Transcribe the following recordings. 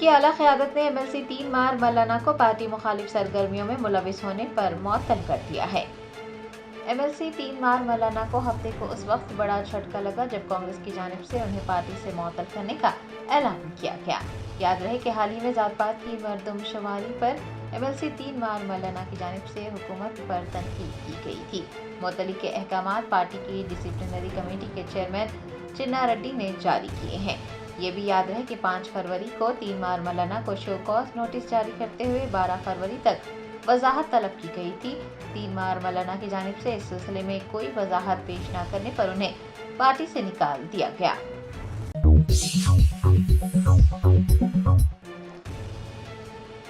کی اعلیٰ قیادت نے MLC 3 مار مولانا کو پارٹی مخالف سرگرمیوں میں ملوث ہونے پر معطل کر دیا ہے۔ MLC 3 مار مولانا کو ہفتے کو اس وقت بڑا جھٹکا لگا جب کانگریس کی جانب سے انہیں پارٹی سے معطل کرنے کا اعلان کیا گیا۔ یاد رہے کہ حال ہی میں ذات پات کی مردم شماری پر MLC 3 مار مولانا کی جانب سے حکومت پر تنقید کی گئی تھی۔ معطلی کے احکامات پارٹی کی ڈسپلنری کمیٹی کے چیئرمین چنا ریڈی نے جاری کیے ہیں۔ یہ بھی یاد رہے کہ 5 فروری کو 3 مار مولانا کو شو کاز نوٹس جاری کرتے ہوئے 12 فروری تک وضاحت طلب کی گئی تھی۔ 3 مار مولانا کی جانب سے اس سلسلے میں کوئی وضاحت پیش نہ کرنے پر انہیں پارٹی سے نکال دیا گیا۔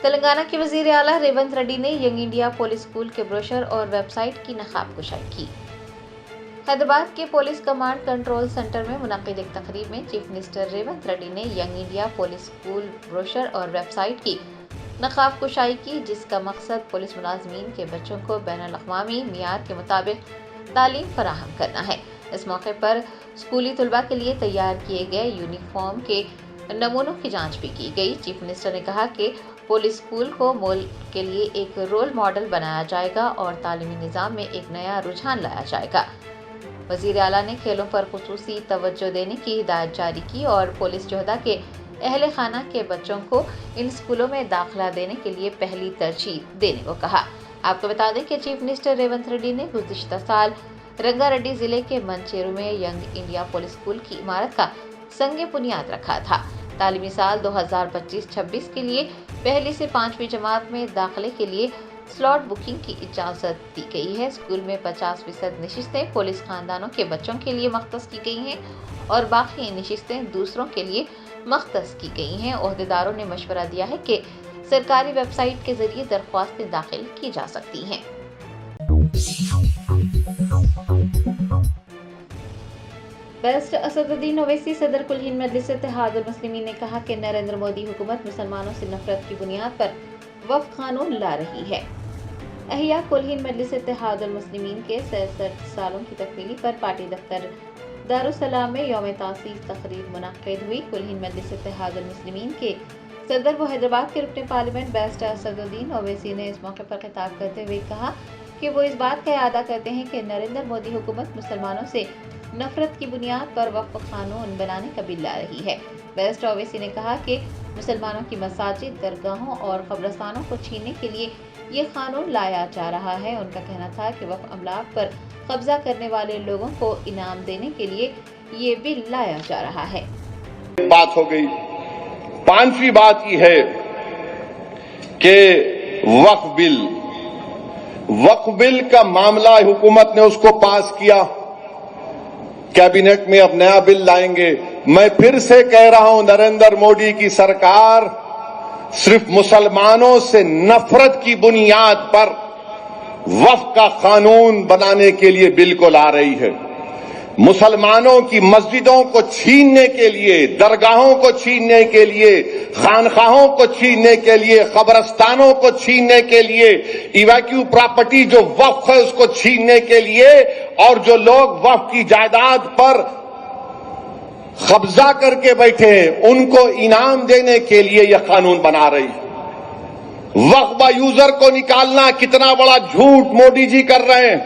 تلنگانہ کے وزیر اعلیٰ ریونت ریڈی نے ینگ انڈیا پولیس اسکول کے بروشر اور ویب سائٹ کی نقاب کشائی کی۔ حیدرآباد کے پولیس کمانڈ کنٹرول سینٹر میں منعقد ایک تقریب میں چیف منسٹر ریونت ریڈی نے young India police school brochure اور ویب سائٹ کی نقاب کشائی کی، جس کا مقصد پولیس ملازمین کے بچوں کو بین الاقوامی معیار کے مطابق تعلیم فراہم کرنا ہے۔ اس موقع پر اسکولی طلباء کے لیے تیار کیے گئے یونیفارم کے نمونوں کی جانچ بھی کی گئی۔ چیف منسٹر نے کہا کہ پولیس اسکول کو ملک کے لیے ایک رول ماڈل بنایا جائے گا اور تعلیمی نظام میں ایک نیا رجحان لایا جائے گا۔ وزیر اعلیٰ نے کھیلوں پر خصوصی توجہ دینے کی ہدایت جاری کی اور پولیس جوہدہ کے اہل خانہ کے بچوں کو ان اسکولوں میں داخلہ دینے کے لیے پہلی ترجیح دینے کو کہا۔ آپ کو بتا دیں کہ چیف منسٹر ریونت ریڈی نے گزشتہ سال رنگا ریڈی ضلع کے منچیرو میں ینگ انڈیا پولیس اسکول کی عمارت کا سنگ بنیاد رکھا تھا۔ تعلیمی سال 2025-26 کے لیے پہلی سے 5ویں جماعت میں داخلے کے لیے سلاٹ بکنگ کی اجازت دی گئی ہے۔ اسکول میں 50% نشستیں پولیس خاندانوں کے بچوں کے لیے مختص کی گئی ہیں اور باقی نشستیں دوسروں کے لیے مختص کی گئی ہیں۔ عہدیداروں نے مشورہ دیا ہے کہ سرکاری ویب سائٹ کے ذریعے درخواستیں داخل کی جا سکتی ہیں۔ بیرسٹر اسد الدین اویسی صدر کل ہند مجلس اتحاد المسلمین نے کہا کہ نریندر مودی حکومت مسلمانوں سے نفرت کی بنیاد پر وقف قانون لا رہی ہے۔ احیاء کل ہند مجلس اتحاد المسلمین کے 63 سالوں کی تکمیلی پر پارٹی دفتر دارالسلام میں یوم تاسیس تقریب منعقد ہوئی۔ کل ہند مجلس اتحاد المسلمین کے صدر و حیدرآباد کے رکن پارلیمنٹ بیرسٹر اسد الدین اویسی نے اس موقع پر خطاب کرتے ہوئے کہا کہ وہ اس بات کا اعادہ کرتے ہیں کہ نریندر مودی حکومت مسلمانوں سے نفرت کی بنیاد پر وقف قانون بنانے کا بل لا رہی ہے۔ بیرسٹر اویسی نے کہا کہ مسلمانوں کی مساجد، درگاہوں اور قبرستانوں کو چھیننے کے لیے یہ قانون لایا جا رہا ہے۔ ان کا کہنا تھا کہ وقف املاک پر قبضہ کرنے والے لوگوں کو انعام دینے کے لیے یہ بل لایا جا رہا ہے۔ بات ہو گئی۔ 5ویں بات یہ ہے کہ وقف بل کا معاملہ حکومت نے اس کو پاس کیا، کیبنٹ میں اب نیا بل لائیں گے۔ میں پھر سے کہہ رہا ہوں، نریندر مودی کی سرکار صرف مسلمانوں سے نفرت کی بنیاد پر وقف کا قانون بنانے کے لیے بل کو لا رہی ہے۔ مسلمانوں کی مسجدوں کو چھیننے کے لیے، درگاہوں کو چھیننے کے لیے، خانقاہوں کو چھیننے کے لیے، قبرستانوں کو چھیننے کے لیے، ایویکیو پراپرٹی جو وقف ہے اس کو چھیننے کے لیے، اور جو لوگ وقف کی جائیداد پر قبضہ کر کے بیٹھے ہیں ان کو انعام دینے کے لیے یہ قانون بنا رہی ہے۔ وقف با یوزر کو نکالنا کتنا بڑا جھوٹ مودی جی کر رہے ہیں،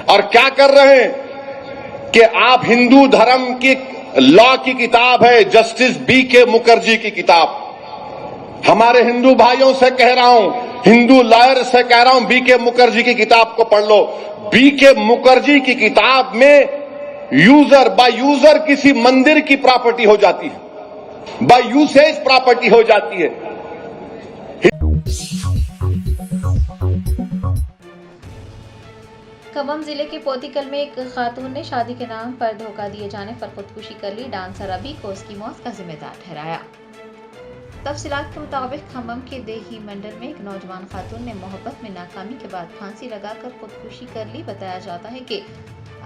اور کیا کر رہے ہیں کہ آپ ہندو دھرم کی لا کی کتاب ہے جسٹس بی کے مکھرجی کی کتاب، ہمارے ہندو بھائیوں سے کہہ رہا ہوں، ہندو لائر سے کہہ رہا ہوں، بی کے مکھرجی کی کتاب کو پڑھ لو۔ بی کے مکھرجی کی کتاب میں یوزر بائی یوزر کسی مندر کی پراپرٹی ہو جاتی ہے، بائی یوسیج پراپرٹی ہو جاتی ہے۔ کھمم ضلع کے پوتیکل میں ایک خاتون نے شادی کے نام پر دھوکہ دیے جانے پر خودکشی کر لی۔ ڈانسر ابھی کو اس کی موت کا ذمہ دار ٹھہرایا۔ تفصیلات کے مطابق کھمم کے دیہی منڈل میں ایک نوجوان خاتون نے محبت میں ناکامی کے بعد پھانسی لگا کر خودکشی کر لی۔ بتایا جاتا ہے کہ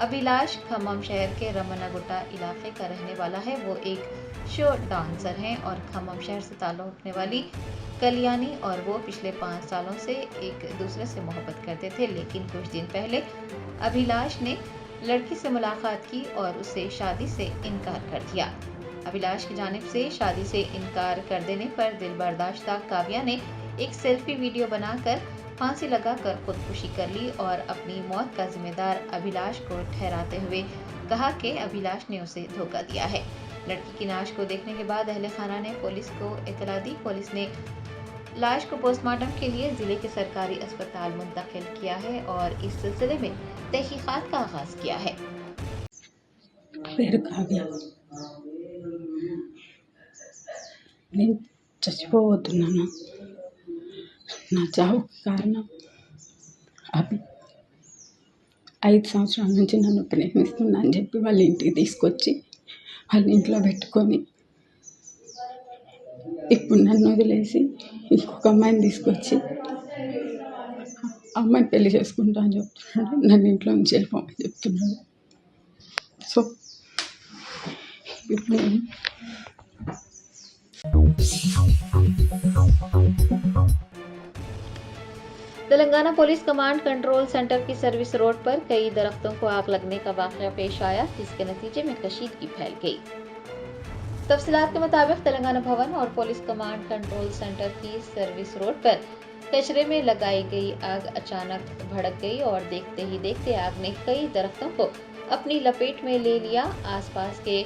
ابھیلاش کھمم شہر کے رمنا گٹا علاقے کا رہنے والا ہے۔ وہ ایک شو ڈانسر ہیں اور کھمم شہر سے تعلق رکھنے والی کلیانی اور وہ پچھلے 5 سالوں سے ایک دوسرے سے محبت کرتے تھے، لیکن کچھ دن پہلے ابھیلاش نے لڑکی سے ملاقات کی اور اسے شادی سے انکار کر دیا۔ अभिलाष की जानिब से शादी से इनकार कर देने पर दिल बर्दाश्ता काव्या ने एक सेल्फी वीडियो बनाकर फांसी लगाकर खुदकुशी कर ली और अपनी मौत का जिम्मेदार अभिलाष को ठहराते हुए कहा कि अभिलाष ने उसे धोखा दिया है। लड़की की लाश को देखने के बाद अहले खाना ने पुलिस को इत्तला दी। पुलिस ने लाश को पोस्टमार्टम के लिए जिले के सरकारी अस्पताल मुंतकिल किया है और इस सिलसिले में तहकीकात का आगाज किया है। పేరు కావ్య. నేను చచ్చిపోతున్నాను. నా చావుకి కారణం అభి. 5 సంవత్సరాల నుంచి నన్ను ప్రేమిస్తున్నా అని చెప్పి వాళ్ళ ఇంటికి తీసుకొచ్చి వాళ్ళ ఇంట్లో పెట్టుకొని ఇప్పుడు నన్ను వదిలేసి ఇంకొక అమ్మాయిని తీసుకొచ్చి అమ్మాయిని పెళ్లి చేసుకుంటా అని చెప్తున్నాడు. నన్ను ఇంట్లో నుంచి వెళ్ళిపోమని చెప్తున్నాడు. సో ఇప్పుడు నేను Telangana police command control centre की सर्विस रोड पर कई दरख्तों को आग लगने का वाकया पेश आया, जिसके नतीजे में कशीदगी फैल गई। तफसीलात के मुताबिक तेलंगाना भवन और पुलिस कमांड कंट्रोल सेंटर की सर्विस रोड पर कचरे में लगाई गई आग अचानक भड़क गई और देखते ही देखते आग ने कई दरख्तों को अपनी लपेट में ले लिया। आसपास के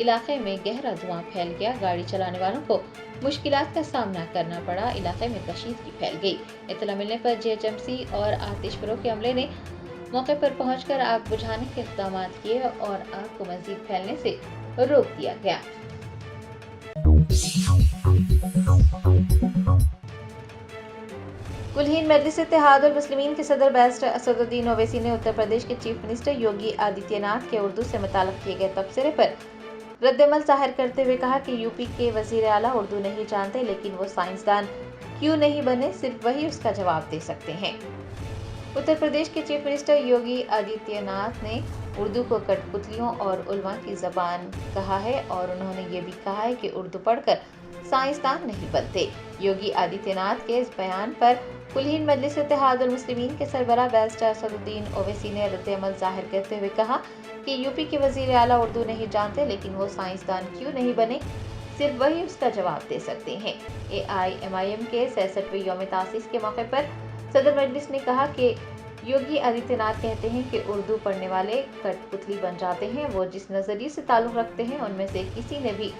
इलाके में गहरा धुआं फैल गया। गाड़ी चलाने वालों को मुश्किलात का सामना करना पड़ा। इलाके में कशीदगी फैल गई। इत्तला मिलने पर जीएचएमसी और आतिशफरों के अमले ने मौके पर पहुंचकर आग बुझाने के इक़दाम किए और आग को मजीद फैलने से रोक दिया गया। कुलहीन मजलिस इत्तेहादुल मुस्लिमीन के सदर बैरिस्टर असदुद्दीन ओवैसी ने उत्तर प्रदेश के चीफ मिनिस्टर योगी आदित्यनाथ के उर्दू से मुताल्लिक़ किए गए तबसरे पर रद्द-ए-अमल ज़ाहिर करते हुए कहा कि यूपी के वज़ीर आला उर्दू नहीं जानते, लेकिन वो साइंसदान क्यों नहीं बने, सिर्फ वही उसका जवाब दे सकते हैं। उत्तर प्रदेश के चीफ मिनिस्टर योगी आदित्यनाथ ने उर्दू को कठपुतलियों और उलमा की ज़बान कहा है और उन्होंने ये भी कहा है कि उर्दू पढ़कर साइंसदान नहीं बनते। योगी आदित्यनाथ के इस बयान पर कुलहीन मजलिस इत्तेहादुल मुस्लिमीन के सरबराह बैरिस्टर असदुद्दीन ओवैसी ने रद्द-ए-अमल ज़ाहिर करते हुए कहा कि यूपी के वज़ीर आला उर्दू नहीं जानते, लेकिन वो साइंसदान क्यों नहीं बने, सिर्फ वही उसका जवाब दे सकते हैं। AIMIM के 66वें यौम तासीस के मौके पर सदर मजलिस ने कहा कि योगी आदित्यनाथ कहते हैं कि उर्दू पढ़ने वाले कठपुतली बन जाते हैं। वो जिस नज़रिए से ताल्लुक़ रखते हैं उनमें से किसी ने भी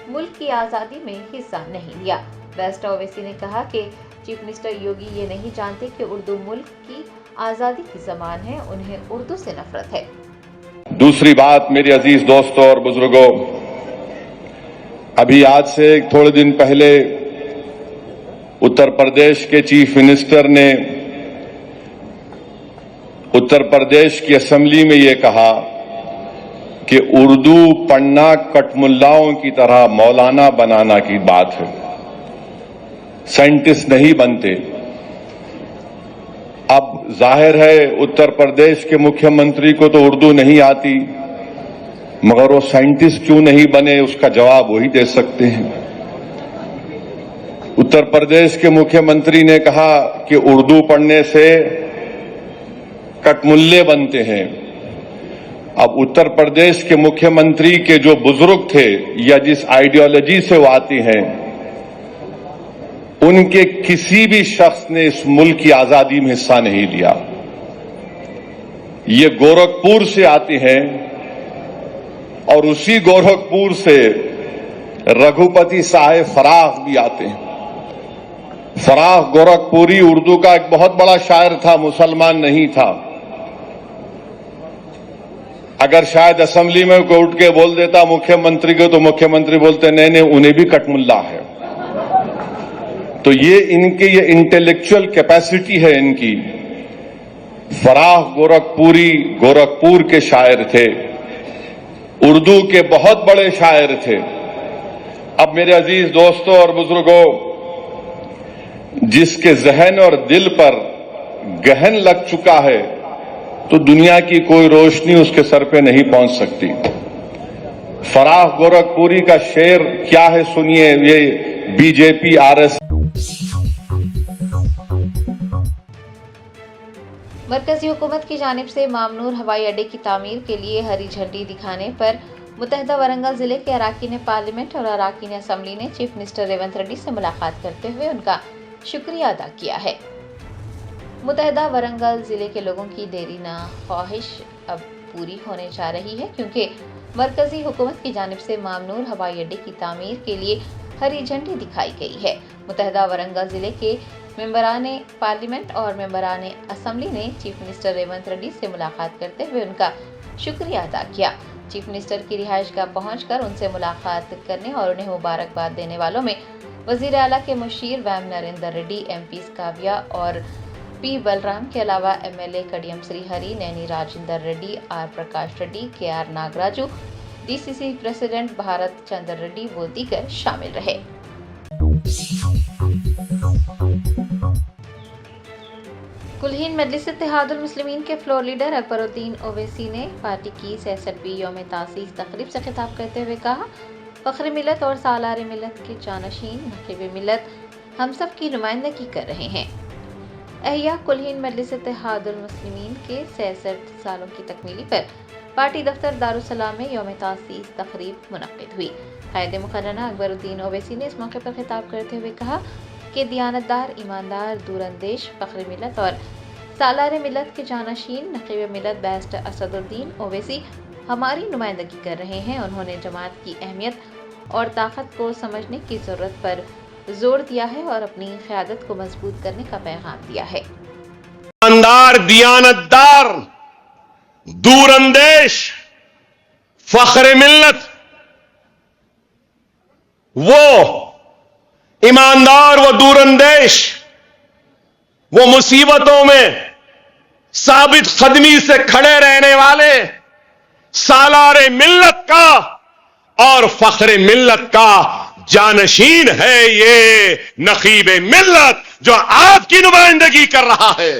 मुल्क की आज़ादी में हिस्सा नहीं लिया। बैरिस्टर ओवैसी ने कहा कि चीफ मिनिस्टर योगी ये नहीं जानते कि उर्दू मुल्क की आज़ादी की ज़बान है, उन्हें उर्दू से नफरत है। दूसरी बात, मेरे अजीज दोस्तों और बुजुर्गों, अभी आज से थोड़े दिन पहले उत्तर प्रदेश के चीफ मिनिस्टर ने उत्तर प्रदेश की असेंबली में ये कहा कि उर्दू पढ़ना कटमुल्लाओं की तरह मौलाना बनाना की बात है, साइंटिस्ट नहीं बनते। अब जाहिर है उत्तर प्रदेश के मुख्यमंत्री को तो उर्दू नहीं आती, मगर वो साइंटिस्ट क्यों नहीं बने, उसका जवाब वही दे सकते हैं। उत्तर प्रदेश के मुख्यमंत्री ने कहा कि उर्दू पढ़ने से कटमुल्ले बनते हैं। अब उत्तर प्रदेश के मुख्यमंत्री के जो बुजुर्ग थे या जिस आइडियोलॉजी से वो आती हैं, उनके किसी भी शख्स ने इस मुल्क की आजादी में हिस्सा नहीं लिया। ये गोरखपुर से आती हैं और उसी गोरखपुर से रघुपति साहेब फराख भी आते हैं। फराख गोरखपुरी उर्दू का एक बहुत बड़ा शायर था, मुसलमान नहीं था। अगर शायद असेंबली में कोई उठ के बोल देता मुख्यमंत्री को, तो मुख्यमंत्री बोलते नहीं नहीं, उन्हें भी कटमुल्ला है। तो ये इनकी ये इंटेलेक्चुअल कैपेसिटी है इनकी। फराख गोरखपुरी गोरखपुर के शायर थे, उर्दू के बहुत बड़े शायर थे। अब मेरे अजीज दोस्तों और बुजुर्गों, जिसके जहन और दिल पर गहन लग चुका है, तो दुनिया की कोई रोशनी उसके सर पे नहीं पहुंच सकती। फराख गोरखपुरी का शेर क्या है सुनिए, ये बीजेपी RS मरकजी हुकूमत की जानिब से मामनूर हवाई अड्डे की तामीर के लिए हरी झंडी दिखाने पर मुतहदा वरंगल जिले के अराकीन पार्लियामेंट और अराकीन असम्बली ने चीफ मिनिस्टर रेवंत रेड्डी से मुलाकात करते हुए उनका शुक्रिया अदा किया है। मुतहदा वरंगल जिले के लोगों की देरी ना ख्वाहिश अब पूरी होने जा रही है, क्योंकि मरकजी हुकूमत की जानिब से मामनूर हवाई अड्डे की तामीर के लिए हरी झंडी दिखाई गई है। मुतहदा वरंगल जिले के मेंबरान पार्लियामेंट और मेंबरान असम्बली ने चीफ मिनिस्टर रेवंत रेड्डी से मुलाकात करते हुए उनका शुक्रिया अदा किया। चीफ मिनिस्टर की रिहाइशगाह पहुंचकर उनसे मुलाकात करने और उन्हें मुबारकबाद देने वालों में वजीर आला के मुशीर वैम नरेंद्र रेड्डी, एमपीज काव्या और पी बलराम के अलावा MLA Kadiyam Srihari, Naini Rajender Reddy, R Prakash Reddy, KR Nagaraju, DCC president Bharat Chandra Reddy वो दीगर शामिल रहे। कुलहीन मजलिस इत्तेहादुल मुस्लिमीन के फ्लोर लीडर अकबरुद्दीन ओवैसी ने पार्टी की 66वीं यौम तासीस तकरीब से खिताब करते हुए कहा, फख्र मिलत और सालार मिलत के जानशीन नकीब मिलत हम सब की नुमाइंदगी कर रहे हैं। अहिया कुलहीन मजलिस इत्तेहादुल मुस्लिमीन के 66 सालों की तकमीली पर पार्टी दफ्तर दारुसलाम में यौम तासीस तकरीब मुनक्किद हुई। कायदे मुकर्ररा अकबरुद्दीन ओवैसी ने इस मौके पर खिताब करते हुए कहा कि दियानतदार, ईमानदार, दूरंदेश, फख्र मिलत और सालार मिलत के जानशीन नकीब मिलत बैरिस्टर असदुद्दीन ओवैसी हमारी नुमाइंदगी कर रहे हैं। उन्होंने जमात की अहमियत और ताकत को समझने की ज़रूरत पर जोर दिया है और अपनी क़यादत को मजबूत करने का पैगाम दिया है। ईमानदार, दियानतदार, दूरंदेश, फख्र मिल्लत, वो ईमानदार, वो दूरंदेश, वो मुसीबतों में साबित कदमी से खड़े रहने वाले सालारे मिल्लत का और फख्र मिल्लत का जानशीन है ये नकीब मिल्लत जो आपकी नुमाइंदगी कर रहा है।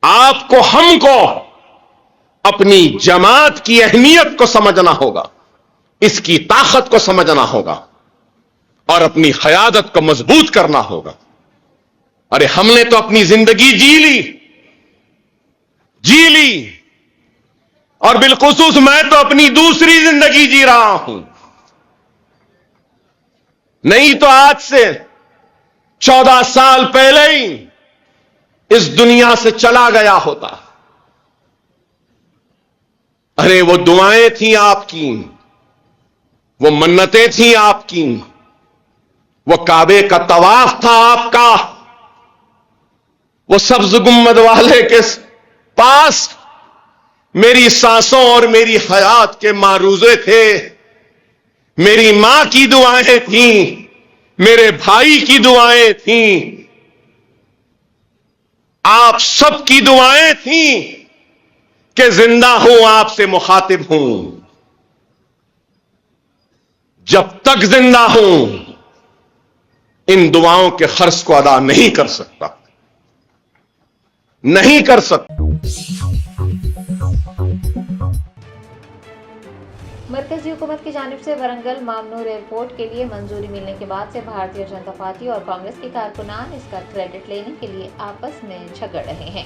आपको, हमको अपनी जमात की अहमियत को समझना होगा, इसकी ताकत को समझना होगा और अपनी क़यादत को मजबूत करना होगा। अरे हमने तो अपनी जिंदगी जी ली और बिलखुसूस मैं तो अपनी दूसरी जिंदगी जी रहा हूं। नहीं तो आज से 14 साल पहले ही इस दुनिया से चला गया होता। अरे वो दुआएं थी आपकी, वो मन्नतें थी आपकी, वो काबे का तवाफ था आपका, वो सब्ज गुम्मद वाले के पास मेरी सांसों और मेरी हयात के मारूजे थे। मेरी मां की दुआएं थीं, मेरे भाई की दुआएं थीं, आप सबकी दुआएं थीं कि जिंदा हूं, आपसे मुखातिब हूं। जब तक जिंदा हूं इन दुआओं के खर्च को अदा नहीं कर सकता। मरकजी हुकूमत की जानिब से वरंगल मामनूर एयरपोर्ट के लिए मंजूरी मिलने के बाद से भारतीय जनता पार्टी और कांग्रेस के कारकुनान इसका क्रेडिट लेने के लिए आपस में झगड़ रहे हैं।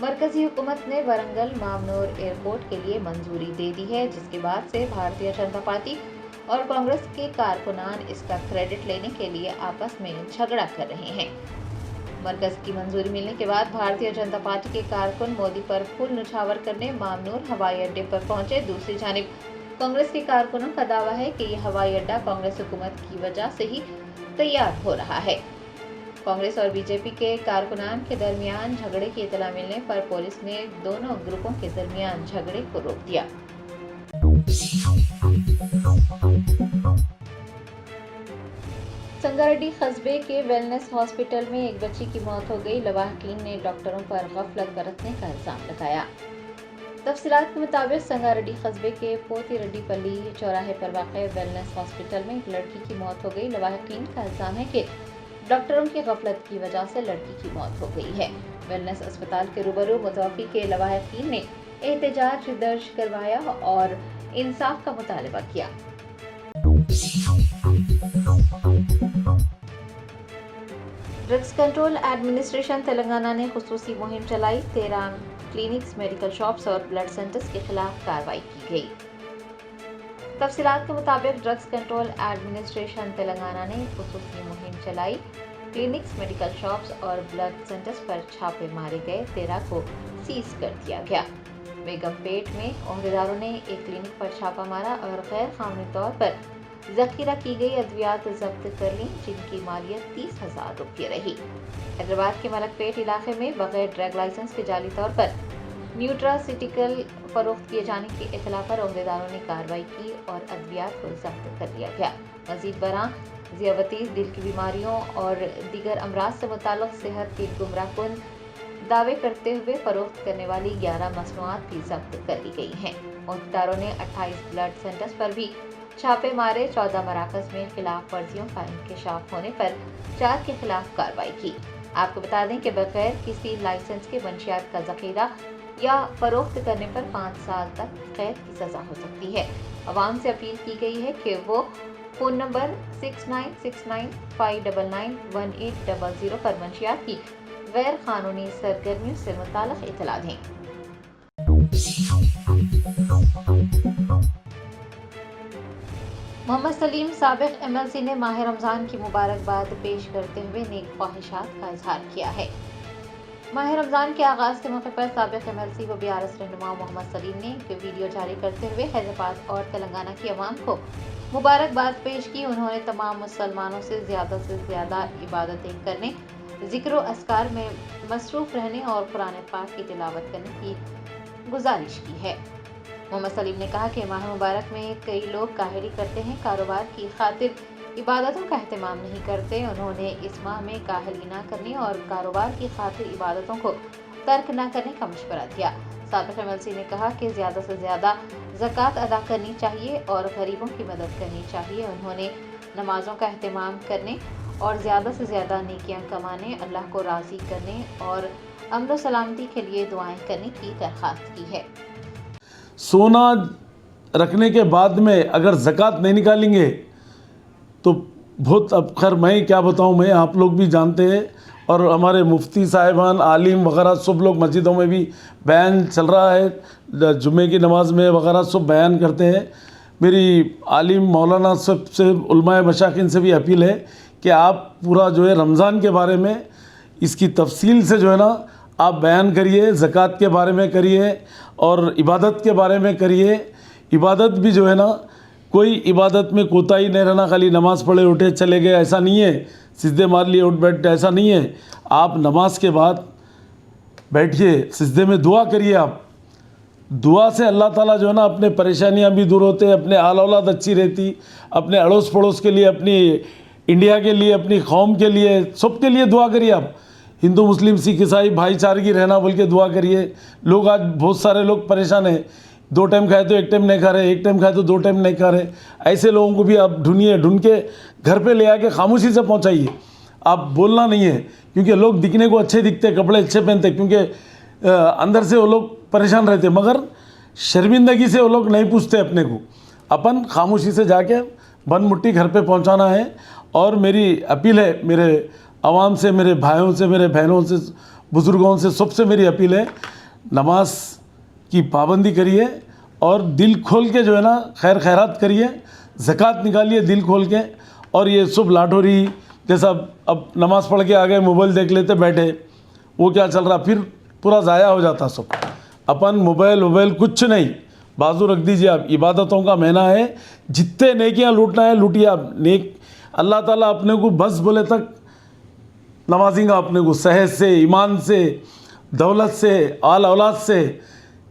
मरकजी हुकूमत ने वरंगल मामनूर एयरपोर्ट के लिए मंजूरी दे दी है, जिसके बाद से भारतीय जनता पार्टी और कांग्रेस के कारकुनान इसका क्रेडिट लेने के लिए आपस में झगड़ा कर रहे हैं। मरकज की मंजूरी मिलने के बाद भारतीय जनता पार्टी के कारकुन मोदी पर फूल न्यौछावर करने मामनूर हवाई अड्डे पर पहुंचे। दूसरी जानिब कांग्रेस के कारकुनों का दावा है कि यह हवाई अड्डा कांग्रेस हुकूमत की वजह से ही तैयार हो रहा है। कांग्रेस और बीजेपी के कारकुनान के दरमियान झगड़े की इतला मिलने पर पुलिस ने दोनों ग्रुपों के दरमियान झगड़े को रोक दिया। संगारेड्डी कस्बे के वेलनेस हॉस्पिटल में एक बच्ची की मौत हो गई। लवाहकीन ने डॉक्टरों पर गफलत बरतने का इल्जाम लगाया। तफसीलात के मुताबिक संगारेड्डी कस्बे के पोती रेड्डीपल्ली चौराहे पर वाक़ वेलनेस हॉस्पिटल में एक लड़की की मौत हो गई। लवाहकीन का इल्जाम है कि डॉक्टरों की गफलत की वजह से लड़की की मौत हो गई है। वेलनेस अस्पताल के रूबरू मुतवफ़ी के लवाहकीन ने एहतजाज दर्ज करवाया और इंसाफ का मुतालबा किया। ड्रग्स कंट्रोल एडमिनिस्ट्रेशन तेलंगाना ने खुसूसी मुहिम चलाई। 13 क्लिनिक्स, मेडिकल शॉप्स और ब्लड सेंटर्स के खिलाफ कार्रवाई की गई। तफसीलात के मुताबिक ड्रग्स कंट्रोल एडमिनिस्ट्रेशन तेलंगाना ने खुसूसी मुहिम चलाई। क्लिनिक्स, मेडिकल शॉप्स और ब्लड सेंटर्स पर छापे मारे गए। 13 को सीज कर दिया गया। बेगमपेट में ओहदेदारों ने एक क्लिनिक पर छापा मारा और गैर कानूनी तौर पर जखीरा की गई अद्वियात जब्त कर ली, जिनकी मालियत 30,000 रुपये रही। हैदराबाद के मलकपेट इलाके में बगैर ड्रग लाइसेंस के जाली तौर पर न्यूट्रासिटिकल फरोख्त किए जाने की इत्तला पर ओहदेदारों ने कार्रवाई की और अद्वियात को जब्त कर लिया गया। मजीद बरां ज़ियाबतीस, दिल की बीमारियों और दीगर अमराज से मुताल्लिक़ सेहत की गुमराहकुन दावे करते हुए फरोख्त करने वाली 11 मसनूआत भी जब्त कर ली गई हैं। ओहदेदारों ने 28 ब्लड सेंटर्स पर भी छापे मारे। 14 मराकज़ में खिलाफ वर्जियों का इंकशाफ होने पर 4 के खिलाफ कार्रवाई की। आपको बता दें कि बगैर किसी लाइसेंस के मंशियात का जखीरा या फरोख्त करने पर 5 साल तक कैद की सज़ा हो सकती है। अवाम से अपील की गई है कि वो फ़ोन नंबर 6969599180 पर मंशियात की गैर कानूनी सरगर्मियों से मुताल्लिक़ इत्तला दें। मोहम्मद सलीम साबिक MLC ने माह रमज़ान की मुबारकबाद पेश करते हुए नेक ख्वाहिशात का इजहार किया है। माह रमज़ान के आगाज़ के मौके पर साबिक MLC व BRS रहनुमा मोहम्मद सलीम ने एक वीडियो जारी करते हुए हैदराबाद और तेलंगाना की अवाम को मुबारकबाद पेश की। उन्होंने तमाम मुसलमानों से ज़्यादा इबादतें करने, ज़िक्र व अस्कार में मसरूफ़ रहने और कुरान पाक की तिलावत करने की गुजारिश की है। मोहम्मद सलीम ने कहा कि माह मुबारक में कई लोग काहली करते हैं, कारोबार की खातिर इबादतों का एहतमाम नहीं करते। उन्होंने इस माह में काहली ना करने और कारोबार की खातिर इबादतों को तर्क न करने का मशवरा दिया। साबिक MLC ने कहा कि ज़्यादा से ज़्यादा ज़कात अदा करनी चाहिए और गरीबों की मदद करनी चाहिए। उन्होंने नमाज़ों का एहतमाम करने और ज़्यादा से ज़्यादा नेकियां कमाने, अल्लाह को राज़ी करने और अमन व सलामती के लिए दुआएं करने की दरख्वास्त की है। सोना रखने के बाद में अगर ज़कात नहीं निकालेंगे तो बहुत, अब खैर मैं क्या बताऊं, मैं आप लोग भी जानते हैं और हमारे मुफ्ती साहिबान, आलिम वगैरह सब लोग मस्जिदों में भी बयान चल रहा है, जुम्मे की नमाज़ में वगैरह सब बयान करते हैं। मेरी आलिम मौलाना सब से, उलमाए मशाकिन से भी अपील है कि आप पूरा जो है रमज़ान के बारे में इसकी तफसील से जो है ना आप बयान करिए, ज़कात के बारे में करिए और इबादत के बारे में करिए। इबादत भी जो है ना, कोई इबादत में कोताही नहीं रहना, खाली नमाज़ पढ़े उठे चले गए ऐसा नहीं है, सिजदे मार लिए उठ बैठ ऐसा नहीं है। आप नमाज के बाद बैठिए, सिजदे में दुआ करिए। आप दुआ से अल्लाह ताला जो है ना अपने परेशानियां भी दूर होते हैं, अपने आल औलाद अच्छी रहती, अपने अड़ोस पड़ोस के लिए, अपनी इंडिया के लिए, अपनी कौम के लिए, सबके लिए दुआ करिए। आप हिंदू मुस्लिम सिख ईसाई भाईचारगी रहना बोल के दुआ करिए। लोग आज बहुत सारे लोग परेशान हैं, 2 टाइम खाए तो 1 टाइम नहीं खा रहे, 1 टाइम खाए तो 2 टाइम नहीं खा रहे। ऐसे लोगों को भी आप ढूंढ के घर पे ले आके खामोशी से पहुंचाइए। आप बोलना नहीं है, क्योंकि लोग दिखने को अच्छे दिखते, कपड़े अच्छे पहनते, क्योंकि अंदर से वो लोग परेशान रहते, मगर शर्मिंदगी से वो लोग नहीं पूछते अपने को। अपन खामोशी से जाके बन मुट्ठी घर पे पहुंचाना है। और मेरी अपील है मेरे आवाम से, मेरे भाइयों से, मेरे बहनों से, बुज़ुर्गों से, सबसे मेरी अपील है, नमाज की पाबंदी करिए और दिल खोल के जो है ना खैर खैरात करिए, ज़कात निकालिए दिल खोल के। और ये सब लाठोरी जैसा अब नमाज़ पढ़ के आ गए, मोबाइल देख लेते बैठे, वो क्या चल रहा, फिर पूरा ज़ाया हो जाता सब। अपन मोबाइल कुछ नहीं, बाजू रख दीजिए। आप इबादतों का महीना है, जितने नेकियां लूटना है लूटिए। आप नेक, अल्लाह ताला अपने को बस बोले तक नवाजेंगा, अपने को सेहत से, ईमान से, दौलत से, आल औलाद से।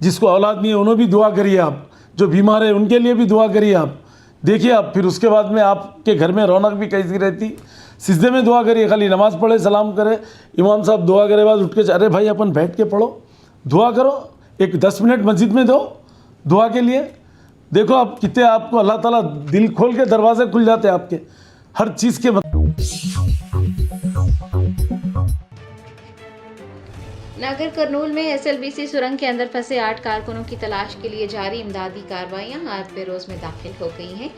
जिसको औलाद नहीं है उन्हें भी दुआ करिए आप, जो बीमार है उनके लिए भी दुआ करिए आप। देखिए आप, फिर उसके बाद में आपके घर में रौनक भी कैसी रहती। सिजदे में दुआ करिए, खाली नमाज़ पढ़े सलाम करे, इमाम साहब दुआ करे, बाद उठ के अरे भाई अपन बैठ के पढ़ो, दुआ करो, एक 10 मिनट मस्जिद में दो दुआ के लिए। देखो आप कितने, आपको अल्लाह ताला दिल खोल के दरवाजे खुल जाते हैं आपके हर चीज़ के। नागर कर्नूल में SLBC सुरंग के अंदर फंसे 8 कारकुनों की तलाश के लिए जारी इमदादी कार्रवाइयां आज बेरोज में दाखिल हो गई हैं।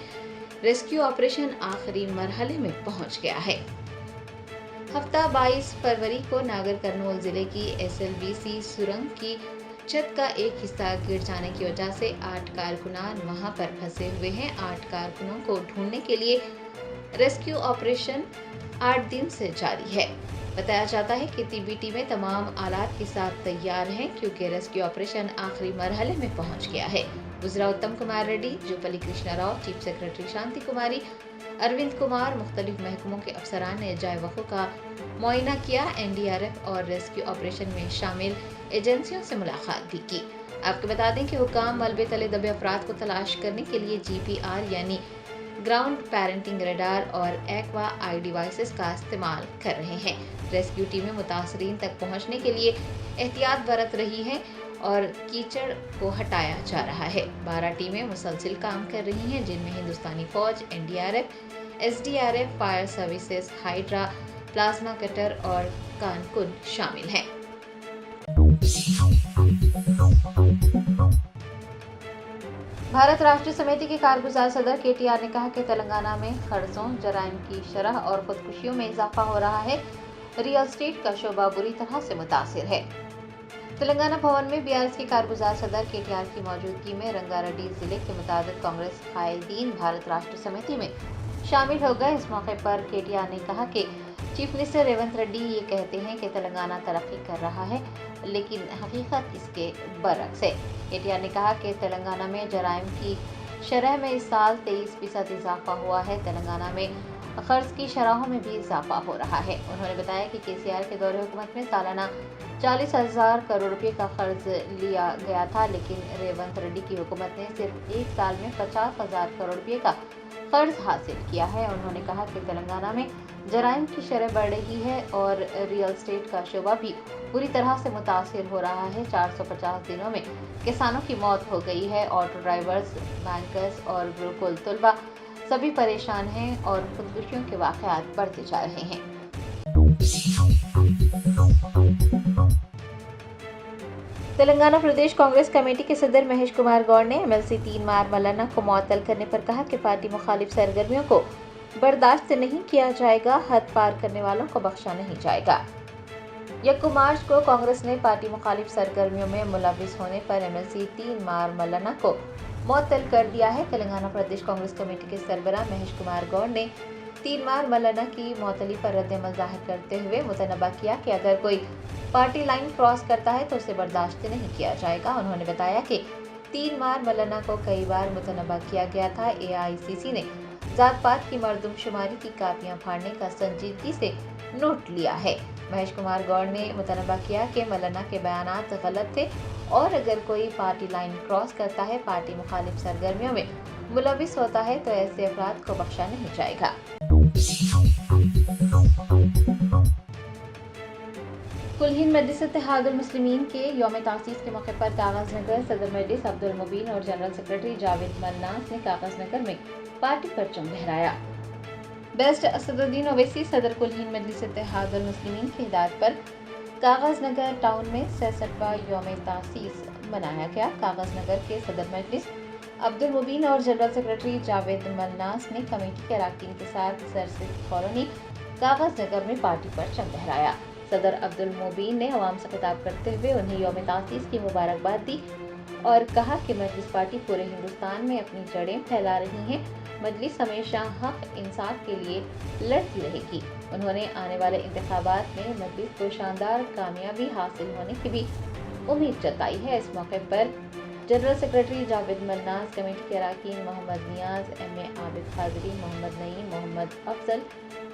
रेस्क्यू ऑपरेशन आखिरी मरहले में पहुंच गया है। ہفتہ 22 فروری کو ناگر کرنول ضلع کی SLBC سرنگ کی چھت کا ایک حصہ گر جانے کی وجہ سے 8 کارکنان وہاں پر پھنسے ہوئے ہیں۔ 8 کارکنوں کو ڈھونڈنے کے لیے ریسکیو آپریشن 8 دن سے جاری ہے۔ بتایا جاتا ہے کہ طبی ٹیمیں تمام آلات کے ساتھ تیار ہیں کیونکہ ریسکیو آپریشن آخری مرحلے میں پہنچ گیا ہے۔ وزراء اتم کمار ریڈی، جوپلی کرشنا راؤ، چیف سیکرٹری شانتی کماری، اروند کمار، مختلف محکموں کے افسران نے جائے وقوع کا معائنہ کیا۔ NDRF اور ریسکیو آپریشن میں شامل ایجنسیوں سے ملاقات بھی کی۔ آپ کو بتا دیں کہ حکام ملبے تلے دبے افراد کو تلاش کرنے کے لیے GPR یعنی گراؤنڈ پیرنٹنگ ریڈار اور ایکوا آئی ڈیوائسز کا استعمال کر رہے ہیں۔ ریسکیو ٹیمیں متاثرین تک پہنچنے کے لیے احتیاط برت رہی ہیں اور کیچڑ کو ہٹایا جا رہا ہے۔ 12 ٹیمیں مسلسل کام کر رہی ہیں جن میں ہندوستانی فوج، NDRF، SDRF، fire services, Hydraa, plasma cutter اور کانکن شامل ہیں۔ بھارت راشٹریہ سمیتی کے کارگزار صدر KTR نے کہا کہ تلنگانہ میں قرضوں، جرائم کی شرح اور خودکشیوں میں اضافہ ہو رہا ہے۔ ریئل اسٹیٹ کا شعبہ بری طرح سے متاثر ہے۔ تلنگانہ بھون میں BRS کے کارگزار صدر KTR کی موجودگی میں رنگا ریڈی ضلع کے متعدد کانگریس قائدین بھارت راشٹریہ سمیتی میں شامل ہو گئے۔ اس موقع پر KTR نے کہا کہ چیف منسٹر ریونت ریڈی یہ کہتے ہیں کہ تلنگانہ ترقی کر رہا ہے لیکن حقیقت اس کے برعکس ہے۔ KTR نے کہا کہ تلنگانہ میں جرائم کی شرح میں اس سال 23% اضافہ ہوا ہے۔ تلنگانہ میں قرض کی شرحوں میں بھی اضافہ ہو رہا ہے۔ انہوں نے بتایا کہ KCR کے دور حکومت میں سالانہ 40,000 کروڑ روپے کا قرض لیا گیا تھا لیکن ریونت ریڈی کی حکومت نے صرف ایک سال میں 50,000 کروڑ روپے کا قرض حاصل کیا ہے۔ انہوں نے کہا کہ تلنگانہ میں جرائم کی شرح بڑھ رہی ہے اور ریئل اسٹیٹ کا شعبہ بھی بری طرح سے متاثر ہو رہا ہے۔ 450 دنوں میں کسانوں کی موت ہو گئی ہے۔ آٹو ڈرائیورز، بینکرز اور گروکل طلبہ سبھی پریشان ہیں اور خودکشیوں کے واقعات بڑھتے جا رہے ہیں۔ تلنگانہ پردیش کانگریس کمیٹی کے صدر مہیش کمار گوڑ نے MLC 3 مار ملانہ کو معطل کرنے پر کہا کہ پارٹی مخالف سرگرمیوں کو برداشت نہیں کیا جائے گا، حد پار کرنے والوں کو بخشا نہیں جائے گا۔ 1 مارچ کو کانگریس نے پارٹی مخالف سرگرمیوں میں ملوث ہونے پر MLC 3 مار ملانہ کو معطل کر دیا ہے۔ تلنگانہ پردیش کانگریس کمیٹی کے سربراہ مہیش کمار گوڑ نے 3 مار ملانہ کی معطلی پر رد عمل ظاہر کرتے ہوئے متنبہ کیا کہ اگر کوئی پارٹی لائن کراس کرتا ہے تو اسے برداشت نہیں کیا جائے گا۔ انہوں نے بتایا کہ 3 مار ملانہ کو کئی بار متنبہ کیا گیا تھا۔ AICC نے ذات پات کی مردم شماری کی کاپیاں پھاڑنے کا سنجیدگی سے نوٹ لیا ہے۔ مہیش کمار گوڑ نے متنبہ کیا کہ ملانہ کے بیانات غلط تھے اور اگر کوئی پارٹی لائن کراس کرتا ہے، پارٹی مخالف سرگرمیوں میں ملوث ہوتا ہے تو ایسے افراد کو بخشا نہیں جائے گا۔ کل ہند مجلس اتحاد المسلمین کے یوم تاسیس کے موقع پر کاغذ نگر صدر مجلس عبدالمبین اور جنرل سیکرٹری جاوید ملناس نے کاغذ نگر میں پارٹی پرچم لہرایا۔ بیسٹ اسدالدین اویسی صدر کل ہند مجلس اتحاد المسلمین کی ہدایت پر کاغذ نگر ٹاؤن میں 66واں یوم تاسیس منایا گیا۔ کاغذ نگر کے صدر مجلس عبدالمبین اور جنرل سیکرٹری جاوید ملناس نے کمیٹی کے اراکین کے ساتھ سرسد کالونی کاغذ نگر میں پارٹی پرچم لہرایا۔ صدر عبدالمبین نے عوام سے خطاب کرتے ہوئے انہیں یوم تاسیس کی مبارکباد دی اور کہا کہ مجلس پارٹی پورے ہندوستان میں اپنی جڑیں پھیلا رہی ہیں۔ مجلس ہمیشہ حق انصاف کے لیے لڑتی رہے گی۔ انہوں نے آنے والے انتخابات میں مجلس کو شاندار کامیابی حاصل ہونے کی بھی امید جتائی ہے۔ اس موقع پر جنرل سیکرٹری جاوید ملناس، کمیٹی کے اراکین محمد نیاز، MA عابد قادری، محمد نعیم، محمد افضل،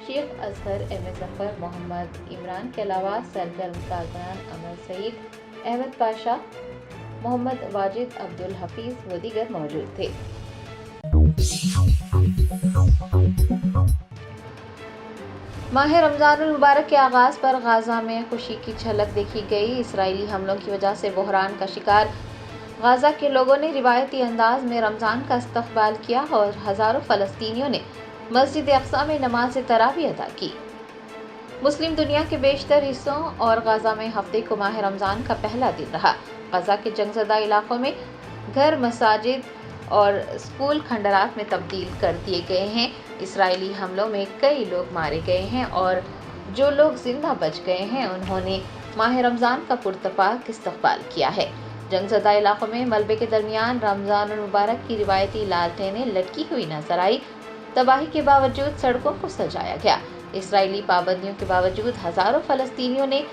شیخ اصغر، MA ظفر، محمد عمران کے علاوہ سرگرم کارکنان امر سعید، احمد پاشا، محمد واجد، عبدالحفیظ و دیگر موجود تھے۔ ماہ رمضان المبارک کے آغاز پر غزہ میں خوشی کی جھلک دیکھی گئی۔ اسرائیلی حملوں کی وجہ سے بحران کا شکار غزہ کے لوگوں نے روایتی انداز میں رمضان کا استقبال کیا اور ہزاروں فلسطینیوں نے مسجد اقصی میں نماز تراویح ادا کی۔ مسلم دنیا کے بیشتر حصوں اور غزہ میں ہفتے کو ماہ رمضان کا پہلا دن رہا۔ غزہ کے جنگ زدہ علاقوں میں گھر، مساجد اور اسکول کھنڈرات میں تبدیل کر دیے گئے ہیں۔ اسرائیلی حملوں میں کئی لوگ مارے گئے ہیں اور जो लोग जिंदा बच गए हैं उन्होंने माह रमज़ान का पुरतपाक इस्तकबाल किया है। जंगज़दा इलाकों में मलबे के दरमियान रमज़ान मुबारक की रिवायती लालटेनें लटकी हुई नजर आई। तबाही के बावजूद सड़कों को सजाया गया। इसराइली पाबंदियों के बावजूद हजारों फलस्तीनियों ने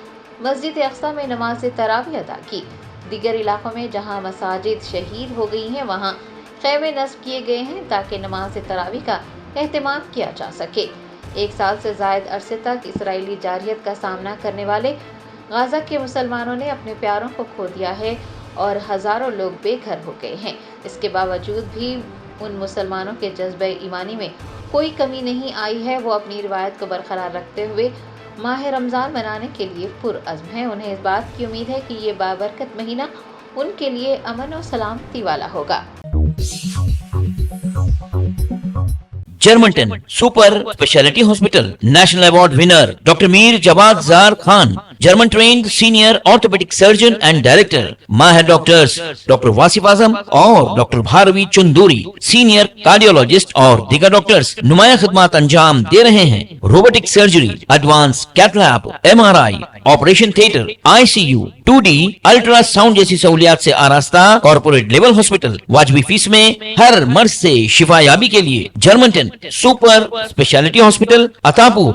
मस्जिद अक्सा में नमाज तरावी अदा की। दीगर इलाकों में जहां मसाजिद शहीद हो गई हैं वहां खैमे नस्ब किए गए हैं ताकि नमाज तरावी का एहतमाम किया जा सके। 1 साल से ज़ायद अरसे तक इसराइली जारहियत का सामना करने वाले गाज़ा के मुसलमानों ने अपने प्यारों को खो दिया है और हज़ारों लोग बेघर हो गए हैं। इसके बावजूद भी उन मुसलमानों के जज्बे ईमानी में कोई कमी नहीं आई है। वो अपनी रिवायत को बरकरार रखते हुए माह रमज़ान मनाने के लिए पुरअज़्म हैं। उन्हें इस बात की उम्मीद है कि ये बाबरकत महीना उनके लिए अमन और सलामती वाला होगा। जर्मनटन super speciality hospital national award winner doctor Mir Jawad Jar Khan, German trained senior orthopaedic surgeon and director, माहिर डॉक्टर्स डॉक्टर वासिफ आजम और doctor Bharvi Chanduri, senior cardiologist और दीगर डॉक्टर्स नुमाया खिदमत अंजाम दे रहे हैं। Robotic surgery, advance cath lab, MRI, operation theatre, ICU, 2D ultrasound जैसी सहूलियात से आरास्ता कॉर्पोरेट लेवल हॉस्पिटल वाजबी फीस में हर मर्ज से शिफायाबी के लिए Germanton super speciality hospital, Attapur,